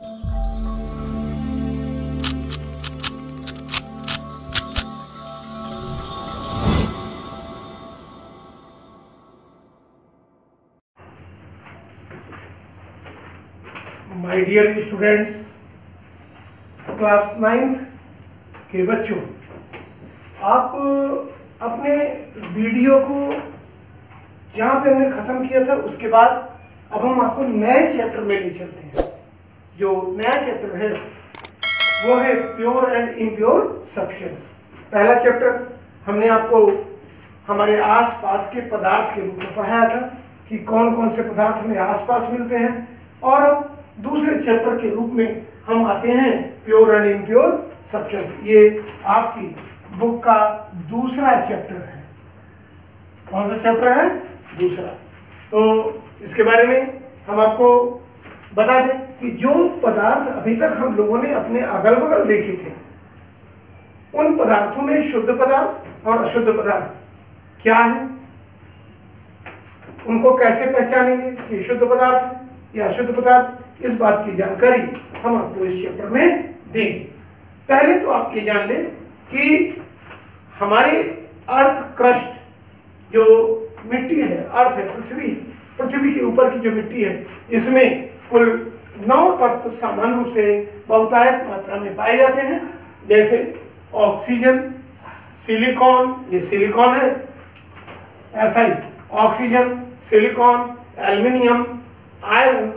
My dear students, class 9th के बच्चों, आप अपने वीडियो को जहाँ पे हमने ख़त्म किया था उसके बाद अब हम आपको नए चैप्टर में ले चलते हैं। जो नया चैप्टर है वो है प्योर एंड इम्प्योर सब्सटेंस। पहला चैप्टर हमने आपको हमारे आसपास के पदार्थ के रूप में पढ़ाया था कि कौन कौन से पदार्थ हमें आसपास मिलते हैं, और अब दूसरे चैप्टर के रूप में हम आते हैं प्योर एंड इम्प्योर सब्सटेंस। ये आपकी बुक का दूसरा चैप्टर है। कौन सा चैप्टर है? दूसरा। तो इसके बारे में हम आपको बता दें कि जो पदार्थ अभी तक हम लोगों ने अपने अगल बगल देखे थे, उन पदार्थों में शुद्ध पदार्थ और अशुद्ध पदार्थ क्या है, उनको कैसे पहचानेंगे कि शुद्ध पदार्थ है या अशुद्ध पदार्थ, इस बात की जानकारी हम आपको इस चैप्टर में देंगे। पहले तो आप ये जान लें कि हमारे अर्थ क्रस्ट जो मिट्टी है, अर्थ है, पृथ्वी के ऊपर की जो मिट्टी है, इसमें कुल 9 तत्व सामान्य रूप से बहुतायत मात्रा में पाए जाते हैं। जैसे ऑक्सीजन, सिलिकॉन, ये सिलिकॉन है, ऐसा ही oxygen, silicon, aluminium, iron,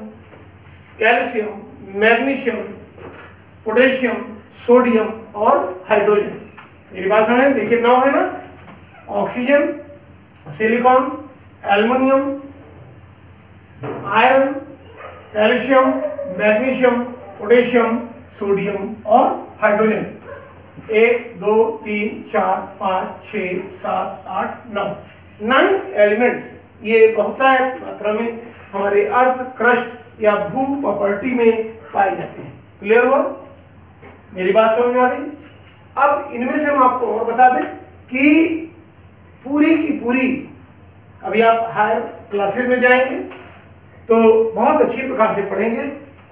calcium, magnesium, potassium, sodium और हाइड्रोजन। मेरी बात सुने, देखिए 9 है ना, oxygen, silicon, aluminium, iron, calcium, magnesium, potassium, sodium और हाइड्रोजन। 1 2 3 4 5 6 7 8 9 9 एलिमेंट्स ये बहुतायत मात्रा में हमारे अर्थ क्रस्ट या भू प्रॉपर्टी में पाए जाते हैं। क्लियर हुआ? मेरी बात समझ में आ गई? अब इनमें से हम आपको और बता दें कि पूरी की पूरी, अभी आप हायर क्लासेस में जाएंगे तो बहुत अच्छी प्रकार से पढ़ेंगे।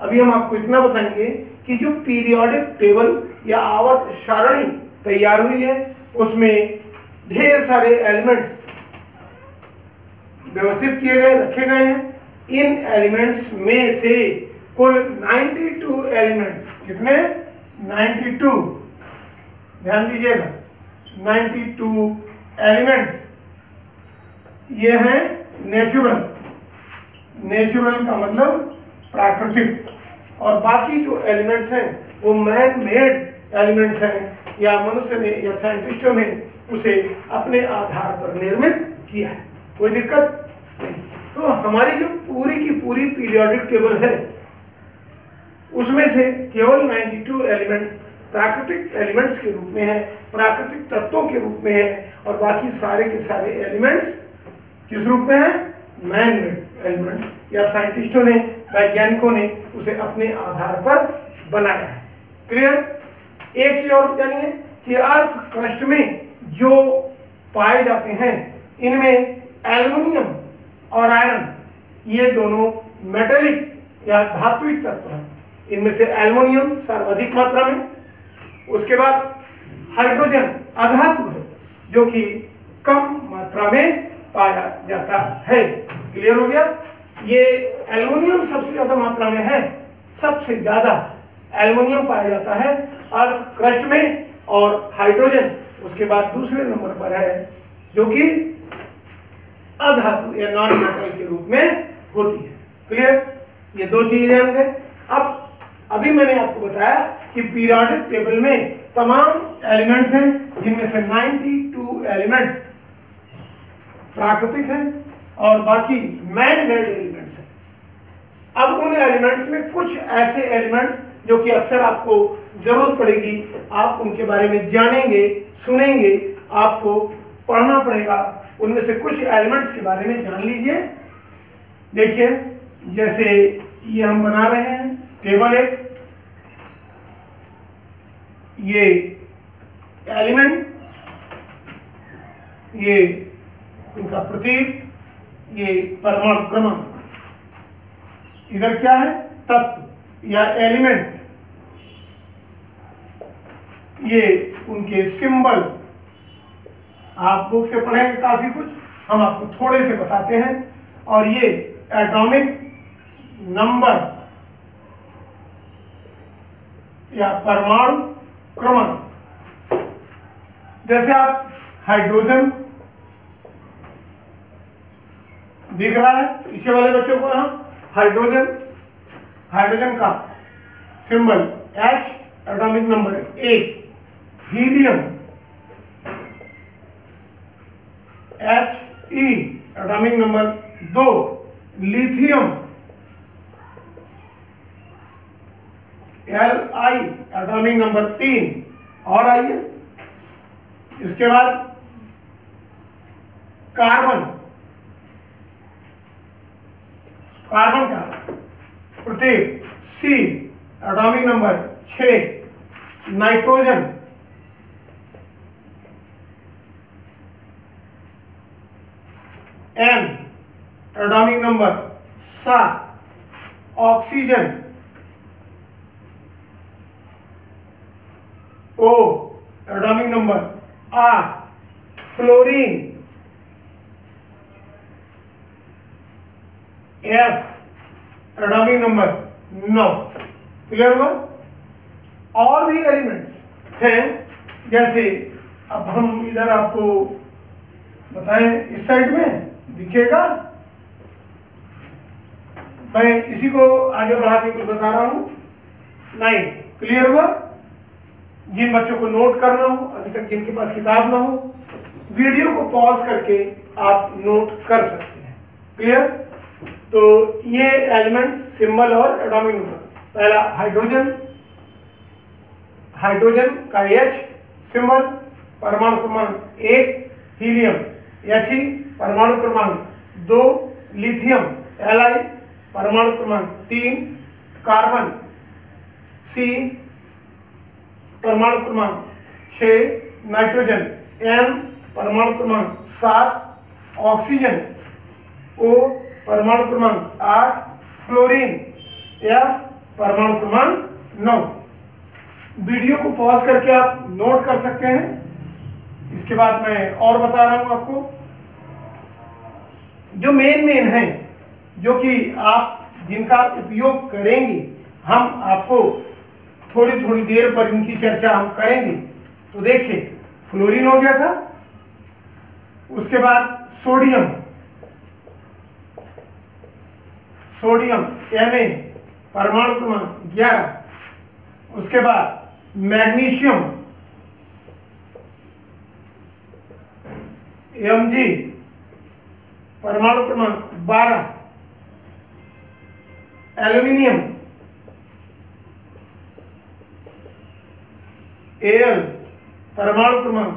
अभी हम आपको इतना बताएंगे कि जो पीरियोडिक टेबल या आवर्त सारणी तैयार हुई है, उसमें ढेर सारे एलिमेंट्स व्यवस्थित किए गए, रखे गए हैं। इन एलिमेंट्स में से कुल 92 एलिमेंट्स, कितने? 92, ध्यान दीजिएगा, 92 एलिमेंट्स ये हैं नेचुरल। नेचुरल का मतलब प्राकृतिक, और बाकी जो एलिमेंट्स हैं वो मैन मेड एलिमेंट्स हैं, या मनुष्य ने या साइंटिस्टों ने उसे अपने आधार पर निर्मित किया है। कोई दिक्कत नहीं। तो हमारी जो पूरी की पूरी पीरियोडिक टेबल है, उसमें से केवल 92 एलिमेंट्स प्राकृतिक एलिमेंट्स के रूप में है, प्राकृतिक तत्वों के रूप में है, और बाकी सारे के सारे एलिमेंट्स किस रूप में है? मैन मेड एलिमेंट्स, या साइंटिस्टों ने, वैज्ञानिकों ने उसे अपने आधार पर बनाया है। क्लियर? एक चीज और जानिए कि अर्थ क्रस्ट में जो पाए जाते हैं, इनमें एल्युमिनियम और आयरन ये दोनों मेटेलिक या धात्विक तत्व हैं। इनमें से एल्युमिनियम सर्वाधिक मात्रा में, उसके बाद हाइड्रोजन अधातु है जो कि कम मात्रा में पाया जाता है। क्लियर हो गया? ये एल्युमिनियम सबसे ज्यादा मात्रा में है, सबसे ज्यादा एल्युमिनियम पाया जाता है अर्थ क्रस्ट में, और हाइड्रोजन उसके बाद दूसरे नंबर पर है जो कि अधातु या नॉन मेटल के रूप में होती है। क्लियर? ये दो चीजें जान गए। अब अभी मैंने आपको बताया कि पीरियोडिक टेबल में तमाम एलिमेंट्स हैं, जिनमें से 92 एलिमेंट्स प्राकृतिक हैं और बाकी मैन मेड एलिमेंट्स हैं। अब उन एलिमेंट्स में कुछ ऐसे एलिमेंट्स जो कि अक्सर आपको जरूरत पड़ेगी, आप उनके बारे में जानेंगे, सुनेंगे, आपको पढ़ना पड़ेगा। उनमें से कुछ एलिमेंट्स के बारे में जान लीजिए। देखिए, जैसे ये हम बना रहे हैं टेबल एक, ये एलिमेंट, ये इनका प्रतीक, ये परमाणु क्रमांक, इधर क्या है? तत्व, या एलिमेंट, ये उनके सिंबल आप बुक से पढ़ेंगे काफी कुछ, हम आपको थोड़े से बताते हैं। और ये एटॉमिक नंबर या परमाणु क्रमांक, जैसे आप हाइड्रोजन दिख रहा है पीछे वाले बच्चों को, यहाँ हाइड्रोजन का symbol H, atomic number 1, helium He, atomic number 2, lithium Li, atomic number 3। और आइए इसके बाद कार्बन का प्रतीक C, atomic number 6, nitrogen N, atomic number 7, oxygen O, atomic number 8, fluorine F, atomic number 9। Clear हुआ? और भी एलिमेंट्स हैं, जैसे अब हम इधर आपको बताएं, इस साइड में दिखेगा, मैं इसी को आगे बढ़ा के कुछ बता रहा हूं। 9। क्लियर हुआ? जिन बच्चों को नोट करना हो, अभी तक जिनके पास किताब ना हो, वीडियो को पॉज करके आप नोट कर सकते हैं। क्लियर? तो ये एलिमेंट सिंबल और एटॉमिक नंबर, पहला हाइड्रोजन का H सिंबल, परमाणु क्रमांक 1 हीलियम He, परमाणु क्रमांक 2 लिथियम Li, परमाणु क्रमांक 3 कार्बन C, परमाणु क्रमांक 6 नाइट्रोजन N, परमाणु क्रमांक 7 ऑक्सीजन O, परमाणु क्रमांक 8 फ्लोरीन F, परमाणु क्रमांक 9। वीडियो को पॉज करके आप नोट कर सकते हैं। इसके बाद मैं और बता रहा हूं आपको जो मेन हैं, जो कि आप जिनका उपयोग करेंगे, हम आपको थोड़ी थोड़ी देर पर इनकी चर्चा हम करेंगे। तो देखिए, फ्लोरीन हो गया था, उसके बाद सोडियम Na, परमाणु क्रमांक 11, उसके बाद मैग्नीशियम Mg, परमाणु क्रमांक 12, एल्यूमिनियम Al, परमाणु क्रमांक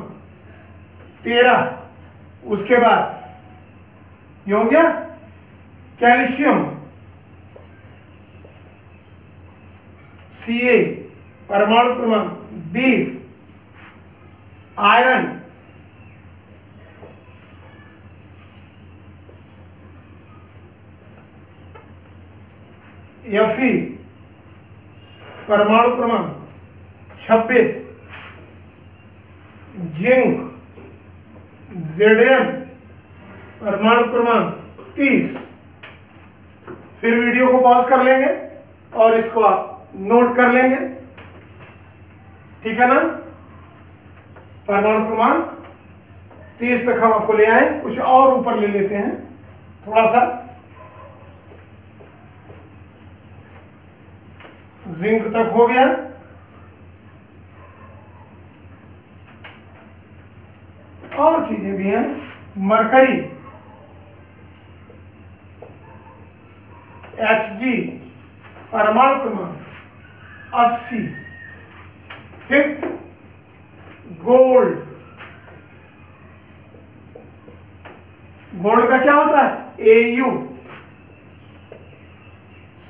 13, उसके बाद ये हो गया कैल्शियम Ca, परमाणु क्रमांक 20, आयरन Fe, परमाणु क्रमांक 26, जिंक Zn, परमाणु क्रमांक 30। फिर वीडियो को पॉज कर लेंगे और इसको आप नोट कर लेंगे, ठीक है ना? परमाणु क्रमांक 30 तक हम आपको ले आए, कुछ और ऊपर ले लेते हैं थोड़ा सा। जिंक तक हो गया, और चीजें भी हैं। मरकरी Hg, परमाणु क्रमांक 80। फिर गोल्ड का क्या होता है? Au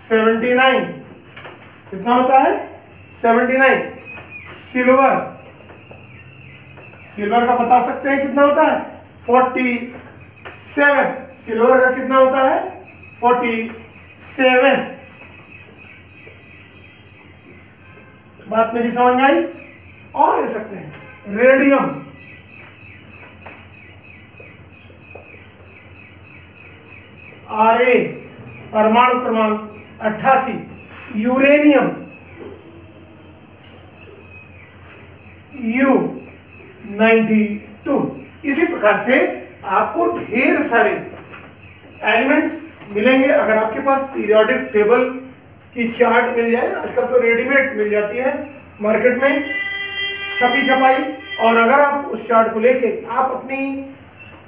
79। कितना होता है? 79। सिल्वर का बता सकते हैं कितना होता है? 47। सिल्वर का कितना होता है? 47। बात मेरी समझ में आई? और ले सकते हैं रेडियम, Ra परमाणु क्रमांक 88, यूरेनियम U92। इसी प्रकार से आपको ढेर सारे एलिमेंट्स मिलेंगे। अगर आपके पास पीरियोडिक टेबल की चार्ट मिल जाए, आजकल तो रेडीमेड मिल जाती है मार्केट में छपी छपाई, और अगर आप उस चार्ट को लेके आप अपनी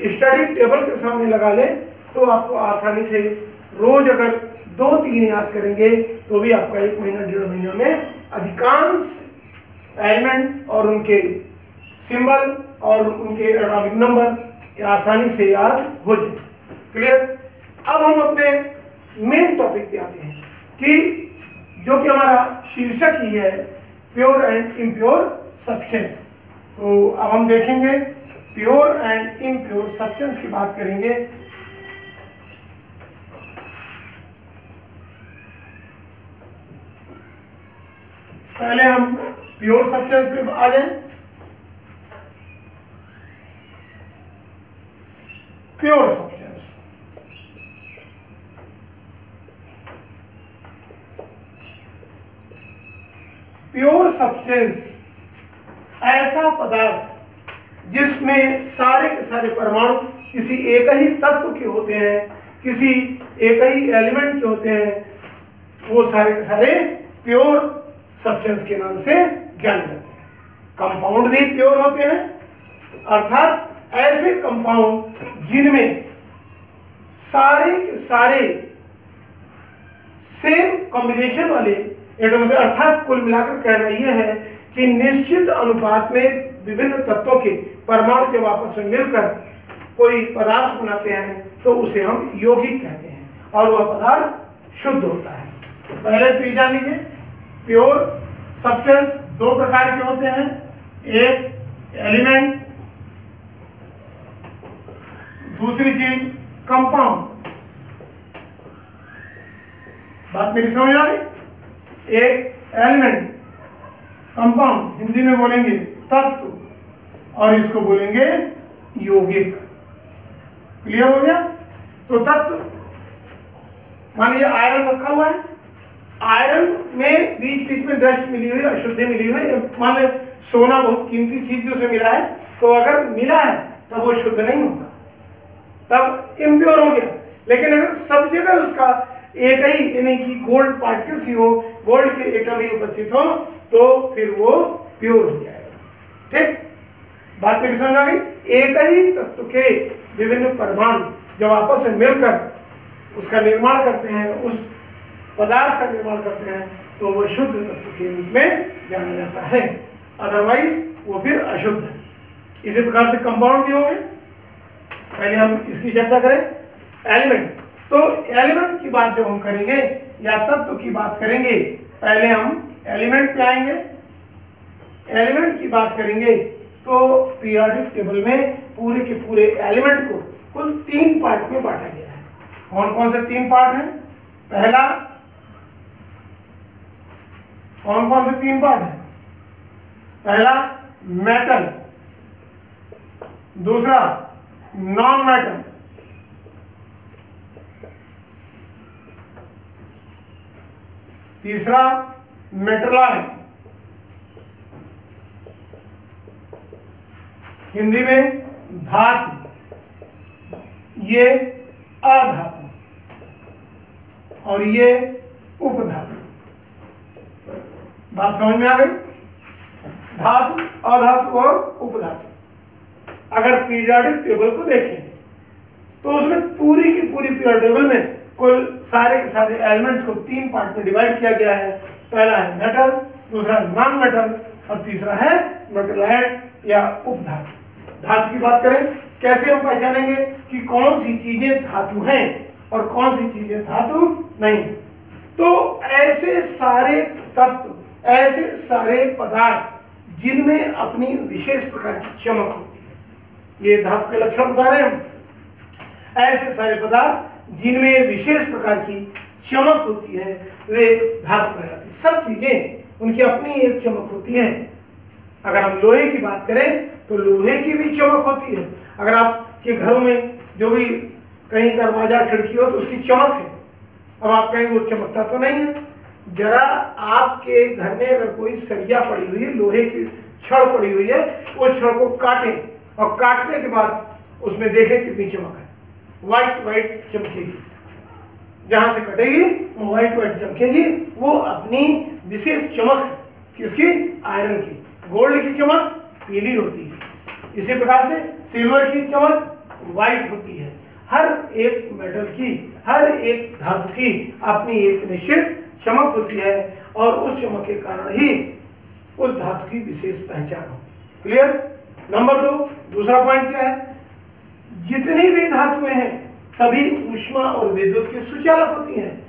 स्टडी टेबल के सामने लगा लें तो आपको आसानी से रोज अगर 2-3 याद करेंगे तो भी आपका 1 महीना 1.5 महीना में अधिकांश एलिमेंट और उनके सिंबल और उनके एटॉमिक नंबर आसानी से याद हो जाए। क्लियर? अब हम अपने मेन टॉपिक पे आते हैं कि जो कि हमारा शीर्षक ही है प्योर एंड इम्प्योर सब्सटेंस। तो अब हम देखेंगे प्योर एंड इम्प्योर सब्सटेंस की बात करेंगे। पहले हम प्योर सब्सटेंस पे आ जाएं। प्योर सब्सटेंस, प्योर सब्सटेंस ऐसा पदार्थ जिसमें सारे के सारे परमाणु किसी एक ही तत्व के होते हैं, किसी एक ही एलिमेंट के होते हैं, वो सारे के सारे प्योर सब्सटेंस के नाम से जाने जाते हैं। कंपाउंड भी प्योर होते हैं, अर्थात ऐसे कंपाउंड जिनमें सारे के सारे सेम कॉम्बिनेशन वाले एटम, अर्थात कुल मिलाकर कहना यह है कि निश्चित अनुपात में विभिन्न तत्वों के परमाणु जब आपस में मिलकर कोई पदार्थ बनाते हैं तो उसे हम यौगिक कहते हैं और वह पदार्थ शुद्ध होता है। तो पहले तो ये जान लीजिए प्योर सब्सटेंस 2 प्रकार के होते हैं, एक एलिमेंट, दूसरी चीज कंपाउंड। बात मेरी समझ आ रही? एक एलिमेंट, कंपाउंड हिंदी में बोलेंगे तत्व और इसको बोलेंगे यौगिक। क्लियर हो गया? तो तत्व मान लीजिए आयरन रखा हुआ है, आयरन में बीच बीच में डस्ट मिली हुई, अशुद्धि मिली हुई, मान लो सोना बहुत कीमती चीज जो उसे मिला है, तो अगर मिला है तब वो शुद्ध नहीं होगा, तब इम्प्योर हो गया। लेकिन अगर सब जगह उसका एक ही यानी कि गोल्ड पार्टिकल्स ही हो, गोल्ड के एटम ही उपस्थित हो, तो फिर वो प्योर हो जाएगा। ठीक? बात मेरी समझ आ गई? एक ही तत्व के विभिन्न परमाणु जब आपस में मिलकर उसका निर्माण करते हैं, उस पदार्थ का निर्माण करते हैं, तो वो शुद्ध तत्व के रूप में जाना जाता है, अदरवाइज वो फिर अशुद्ध है। इसी प्रकार से कंपाउंड भी हो गए। पहले हम इसकी चर्चा करें एलिमेंट। तो एलिमेंट की बात जब हम करेंगे या तत्व की बात करेंगे, पहले हम एलिमेंट पे आएंगे। एलिमेंट की बात करेंगे तो पीरियोडिक टेबल में पूरे के पूरे एलिमेंट को कुल 3 पार्ट में बांटा गया है। कौन कौन से 3 पार्ट हैं? पहला, कौन कौन से 3 पार्ट हैं? पहला मेटल, दूसरा नॉन मेटल, तीसरा मेटलॉइड, हिंदी में धातु, ये अधातु और ये उपधातु। बात समझ में आ गई? धातु, अधातु और उपधातु। अगर पीरियोडिक टेबल को देखें तो उसमें पूरी की पूरी पीरियोडिक टेबल में कुल सारे के सारे एलिमेंट्स को 3 पार्ट में डिवाइड किया गया है। पहला है मेटल, दूसरा नॉन मेटल और तीसरा है मेटलॉइड या उपधातु। धातु की बात करें, कैसे हम पहचानेंगे कि कौन सी चीजें धातु हैं और कौन सी चीजें धातु नहीं? तो ऐसे सारे तत्व, ऐसे सारे पदार्थ जिनमें अपनी विशेष प्रकार की चमक होती है, ये धातु के लक्षण बता रहे हैं हम। ऐसे सारे पदार्थ जिनमें विशेष प्रकार की चमक होती है वे धातु कहलाती है। सब चीजें उनकी अपनी एक चमक होती है। अगर हम लोहे की बात करें तो लोहे की भी चमक होती है। अगर आपके घरों में जो भी कहीं दरवाजा खिड़की हो तो उसकी चमक है। अब आप कहेंगे वो चमकता तो नहीं है। जरा आपके घर में अगर कोई सरिया पड़ी हुई है, लोहे की छड़ पड़ी हुई है, उस छड़ को काटें और काटने के बाद उसमें देखें कितनी चमक है। व्हाइट व्हाइट चमकेगी, जहां से कटेगी वो व्हाइट व्हाइट चमकेगी। वो अपनी विशेष चमक है। किसकी? आयरन की। गोल्ड की चमक पीली होती है। इसी प्रकार से सिल्वर की चमक व्हाइट होती है। हर एक मेटल की, हर एक धातु की अपनी एक निश्चित चमक होती है और उस चमक के कारण ही उस धातु की विशेष पहचान होती है। क्लियर? नंबर 2, दूसरा पॉइंट क्या है? जितनी भी धातुएं हैं सभी ऊष्मा और विद्युत के सुचालक होती हैं।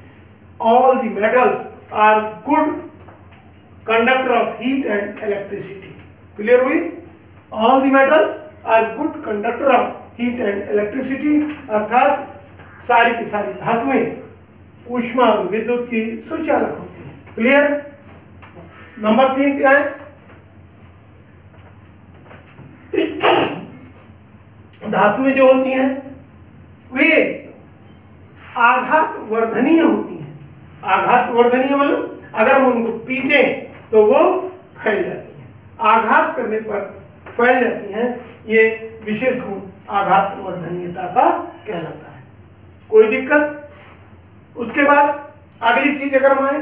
All the metals are good conductor of heat and electricity. Clear हुई? All the metals are good conductor of heat and electricity, अर्थात सारी की सारी धातुएं ऊष्मा और विद्युत की सुचालक होती हैं। क्लियर? नंबर 3 क्या है? धातुएं जो होती हैं वे आघात वर्धनीय होती हैं। आघात वर्धनीय मतलब अगर हम उनको पीटें तो वो फैल जाती हैं। आघात करने पर फैल जाती हैं। ये विशेष गुण आघात वर्धनीयता का कहलाता है। कोई दिक्कत? उसके बाद अगली चीज अगर हम आए,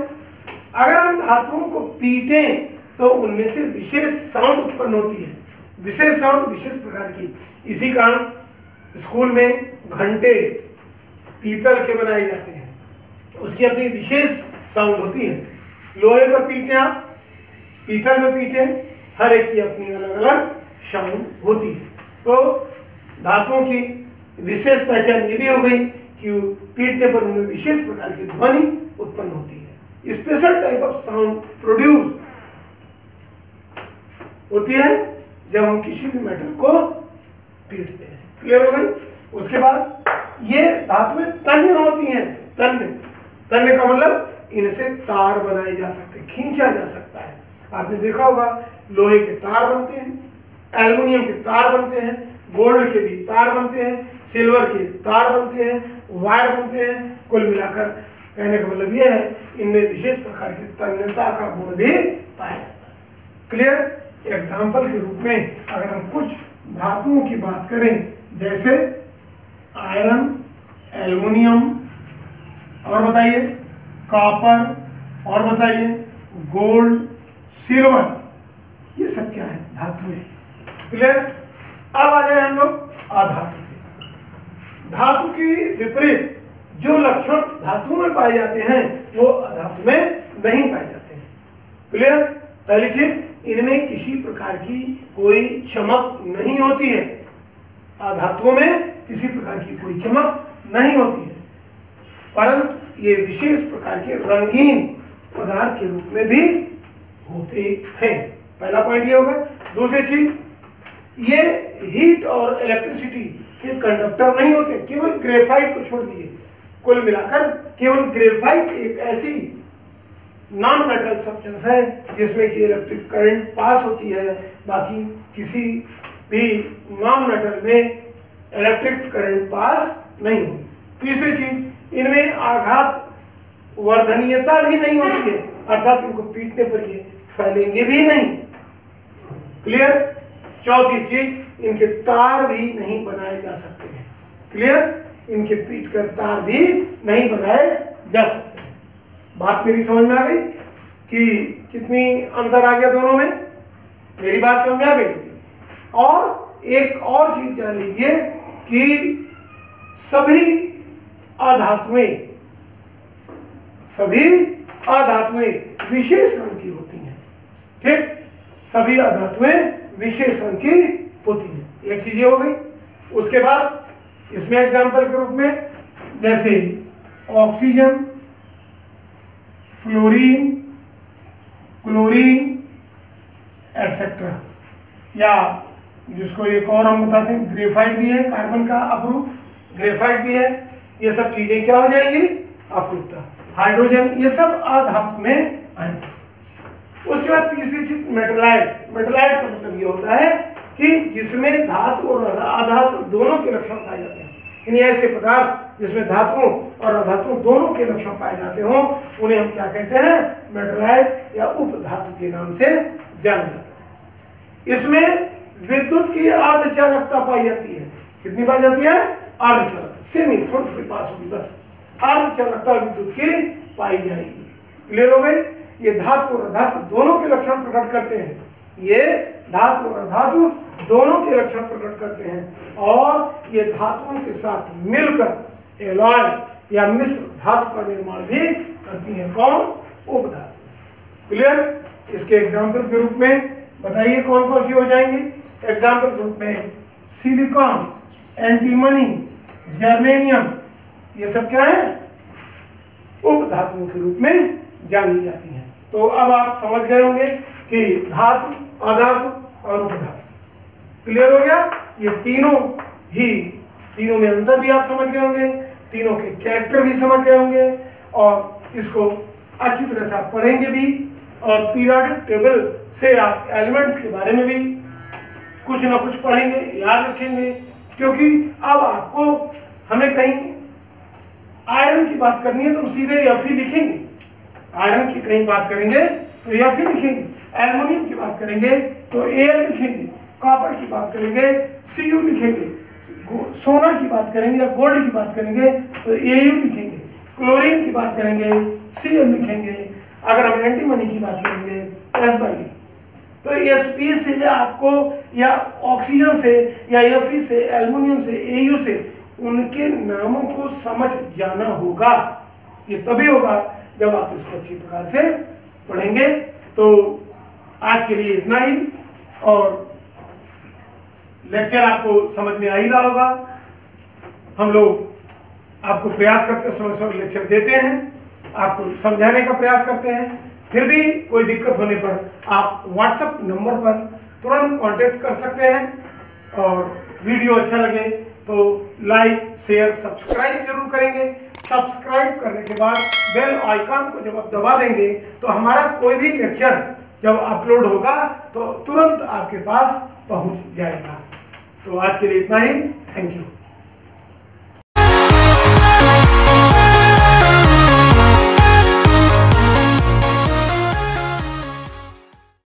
अगर हम धातुओं को पीटें तो उनमें से विशेष साउंड उत्पन्न होती है। विशेष साउंड विशेष प्रकार की। इसी कारण स्कूल में घंटे पीतल के बनाए जाते हैं, उसकी अपनी विशेष साउंड होती है। लोहे पर पीटे आप, पीतल में पीटे, हर एक की अपनी अलग अलग साउंड होती है। तो धातुओं की विशेष पहचान ये भी हो गई कि पीटने पर उनमें विशेष प्रकार की ध्वनि उत्पन्न होती है। Special type of sound produce होती है जब हम किसी भी मेटल को पीटते हैं। क्लियर हो गई? उसके बाद ये धातुएं तन्य होती हैं। तन्य का मतलब इनसे तार बनाए जा सकते, खींचा जा सकता है। आपने देखा होगा लोहे के तार बनते हैं, एल्युमिनियम के तार बनते हैं, गोल्ड के भी तार बनते हैं, सिल्वर के तार बनते हैं, वायर बनते हैं। कुल मिलाकर कहने का मतलब यह है इनमें विशेष प्रकार की तन्यता का गुण भी पाया जाता है। क्लियर? एग्जाम्पल के रूप में अगर हम कुछ धातुओं की बात करें जैसे आयरन, एल्युमिनियम, और बताइए कॉपर, और बताइए गोल्ड, सिल्वर, ये सब क्या है? धातुएं। क्लियर? अब आ जाए हम लोग अधातु पे। धातु की विपरीत जो लक्षण धातु में पाए जाते हैं वो अधातु में नहीं पाए जाते हैं। क्लियर? पहली चीज, इनमें किसी प्रकार की कोई चमक नहीं होती है। अधातुओं में किसी प्रकार की कोई चमक नहीं होती है, परंतु ये विशेष प्रकार के रंगीन पदार्थ के रूप में भी होते हैं। पहला पॉइंट ये होगा। दूसरी चीज, ये हीट और इलेक्ट्रिसिटी के कंडक्टर नहीं होते। केवल ग्रेफाइट को छोड़ दीजिए, कुल मिलाकर केवल ग्रेफाइट एक ऐसी नॉन मेटल सब्सटेंस है जिसमें कि इलेक्ट्रिक करंट पास होती है। बाकी किसी भी नॉन मेटल में इलेक्ट्रिक करंट पास नहीं होगी। तीसरी चीज, इनमें आघात वर्धनीयता भी नहीं होती है, अर्थात इनको पीटने पर ये फैलेंगे भी नहीं। क्लियर? चौथी चीज, इनके तार भी नहीं बनाए जा सकते हैं। क्लियर? इनके पीट कर तार भी नहीं बनाए जा सकते हैं। बात मेरी समझ में आ गई कि कितनी अंतर आ गया दोनों में? मेरी बात समझ में आ गई? और एक और चीज जान लीजिए कि सभी अधातुएं विशेष रंग की होती हैं। ठीक? सभी अधातुएं विशेष रंग की होती हैं। एक चीज ये हो गई। उसके बाद इसमें एग्जाम्पल के रूप में जैसे ऑक्सीजन, फ्लोरीन, क्लोरीन एटसेट्रा, या जिसको एक और हम बताते हैं ग्रेफाइट भी है, कार्बन का अप्रूव ग्रेफाइट भी है। ये सब चीजें क्या हो जाएंगी? अप्रूवता। हाइड्रोजन, ये सब अधातु में आएंगे। उसके बाद तीसरी चीज मेटलाइट। मेटलाइट का मतलब ये होता है कि जिसमें धातु और अधातु दोनों के लक्षण पाए जाते हैं, यानी ऐसे पदार्थ जिसमें धातुओं और अधातुओं दोनों के लक्षण पाए जाते हों उन्हें हम क्या कहते हैं, मेटलाइट या उपधातु के नाम से जाना जाता है। इसमें विद्युत की अर्धचालकता पाई जाती है। कितनी पाई जाती है? अर्धचालकता, सेमी, थोड़ी सी पास होगी बस, अर्धचालकता विद्युत की पाई जाएगी। क्लियर हो गई? ये धातु और अधातु दोनों के लक्षण प्रकट करते हैं, ये धातु और अधातु दोनों के लक्षण प्रकट करते हैं, और ये धातुओं के साथ मिलकर एलॉय या मिश्र धातु का निर्माण भी करती हैं। कौन? उपधातु। क्लियर? इसके एग्जाम्पल के रूप में बताइए कौन कौन सी हो जाएंगी। एग्जाम्पल के रूप में सिलिकॉन, एंटीमनी, जर्मेनियम, ये सब क्या है? उपधातुओं के रूप में जानी जाती हैं। तो अब आप समझ गए होंगे कि धातु, अधातु और उपधातु। क्लियर हो गया? ये तीनों में अंतर भी आप समझ गए होंगे, तीनों के कैरेक्टर भी समझ गए होंगे, और इसको अच्छी तरह से आप पढ़ेंगे भी, और पीरियोडिक टेबल से आप एलिमेंट्स के बारे में भी कुछ ना कुछ पढ़ेंगे, याद रखेंगे। क्योंकि अब आपको हमें कहीं आयरन की बात करनी है तो हम सीधे Fe लिखेंगे, आयरन की कहीं बात करेंगे तो Fe लिखेंगे, एल्युमिनियम की बात करेंगे तो Al लिखेंगे, कॉपर की बात करेंगे Cu लिखेंगे, सोना की बात करेंगे या गोल्ड की बात करेंगे तो Au लिखेंगे, क्लोरीन की बात करेंगे Cl लिखेंगे, अगर हम एंटीमनी की बात करेंगे S/Li। तो Sp से आपको, या ऑक्सीजन से, या Fe से, एल्युमिनियम से, Au से, उनके नामों को समझ जाना होगा। ये तभी होगा जब आप इसको अच्छी प्रकार से पढ़ेंगे। तो आज के लिए इतना ही, और लेक्चर आपको समझ में आ ही रहा होगा। हम लोग आपको प्रयास करते, समय समय लेक्चर देते हैं, आपको समझाने का प्रयास करते हैं। फिर भी कोई दिक्कत होने पर आप व्हाट्सएप नंबर पर तुरंत कांटेक्ट कर सकते हैं। और वीडियो अच्छा लगे तो लाइक, शेयर, सब्सक्राइब जरूर करेंगे। सब्सक्राइब करने के बाद बेल आइकन को जब आप दबा देंगे तो हमारा कोई भी लेक्चर जब अपलोड होगा तो तुरंत आपके पास पहुंच जाएगा। तो आज के लिए इतना ही। Thank you.